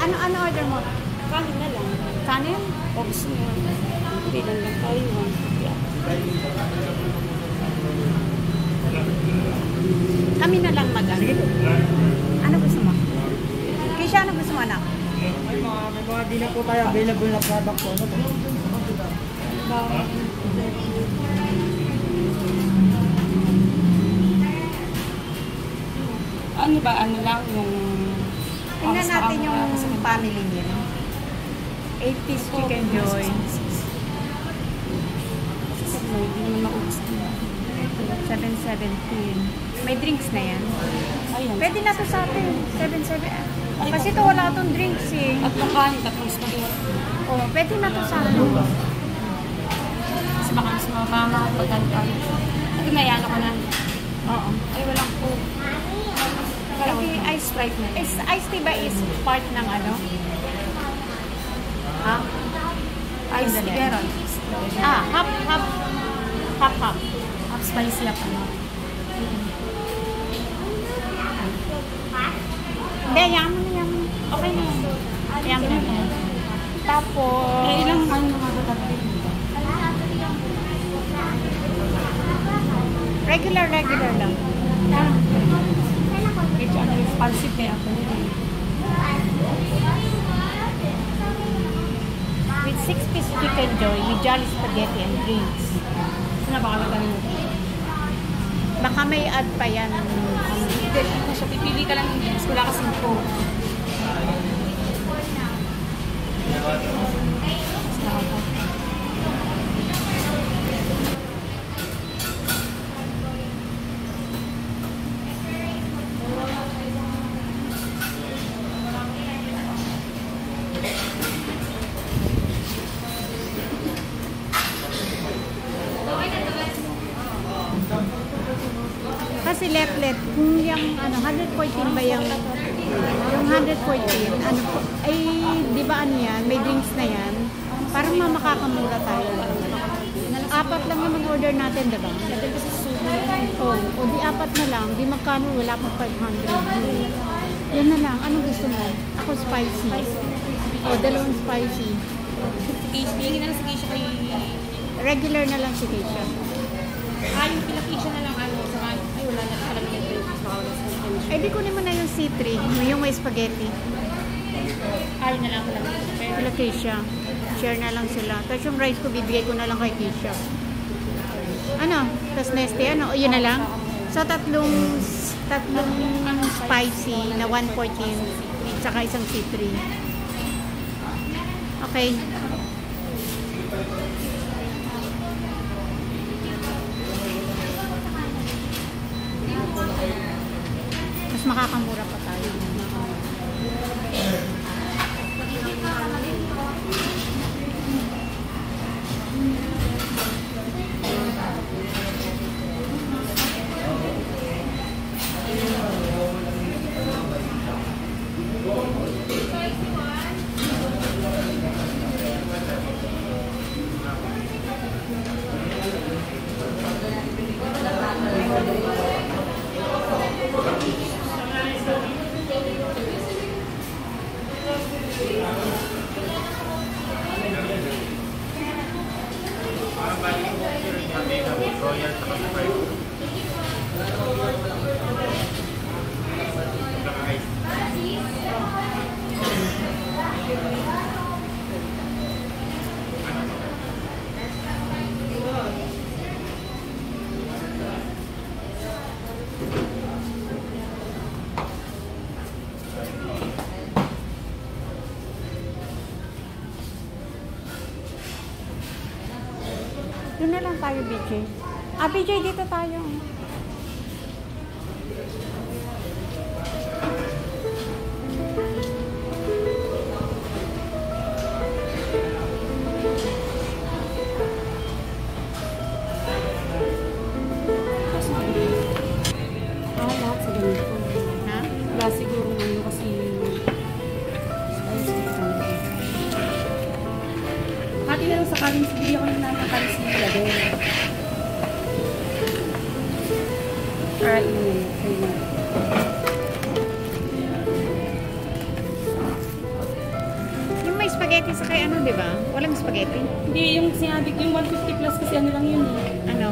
Ano order mo? Kanin na lang. Kanin? O gusto mo. Bilang lang tayo. Kami na lang mag-ano. Ano gusto mo? Kisha, ano gusto mo, anak? May mga di na po tayo available na product po. Ano po? Ano ba? Ano lang yung... Tingnan natin yung family niya. 8-piece chicken joy. Hindi naman maubos na. 717. May drinks na yan. Ayan. Pwede na to sa atin. 77. Kasi ito wala itong drinks eh. Tatlong kanin, tatlong spaghetti. Oh, pwede na to sa atin. Kasi baka mas mamamahal pagkalipan. Kasi may ano ka na. Oo. Ay, walang po. Ay, ice Sprite na. Ice tea ba is part ng ano? Ha? Ice Sandali. meron. Half. Half spicy up ano. Hindi, yaman na. Okay na yan. Yaman na. Tapos... Eh, ilang ano nga ba tabi? Regular lang. Medyo ano yung expensive kaya ako. With 6-piece chicken joy, with jolly spaghetti and drinks. Ano ba kalaga nyo? Baka may add pa yan. Hindi siya. Pipili ka lang yung drinks. Wala kasing po. Kasi let kung yung ano, 114 ba yung 114, ano po, ay di ba ano yan, may drinks na yan, parang makakamura tayo. Apat lang naman order natin, di ba? O di apat na lang, di magkano, wala pang 500. Yan na lang, anong gusto mo? Ako spicy. O, dalawang spicy. Hindi na lang si Keisha kay... Regular na lang si Keisha. Yung pila Keisha na lang ano. Ay, wala na pala naman yung Eh, di kunin mo na yung C3, yung may spaghetti. na lang pala. Sila Keisha. Share na lang sila. Tapos yung rice ko, bibigay ko na lang kay Keisha. Ano? Tapos Neste, ano? O, yun na lang? So, tatlong spicy na 114 tsaka isang C3. Okay. Mas makakamura pa tayo. Doon na lang tayo, BJ. BJ, dito tayo. Lahat sa ganito. Ha? Wala siguro ano kasi... Hati na lang sa kanin. Sige ako nang nakakain sila din. Alright, yun. spaghetti sa kay ano, di ba? Walang spaghetti. Hindi, yung sinabi ko, yung 150 plus kasi ano lang yun eh. Ano?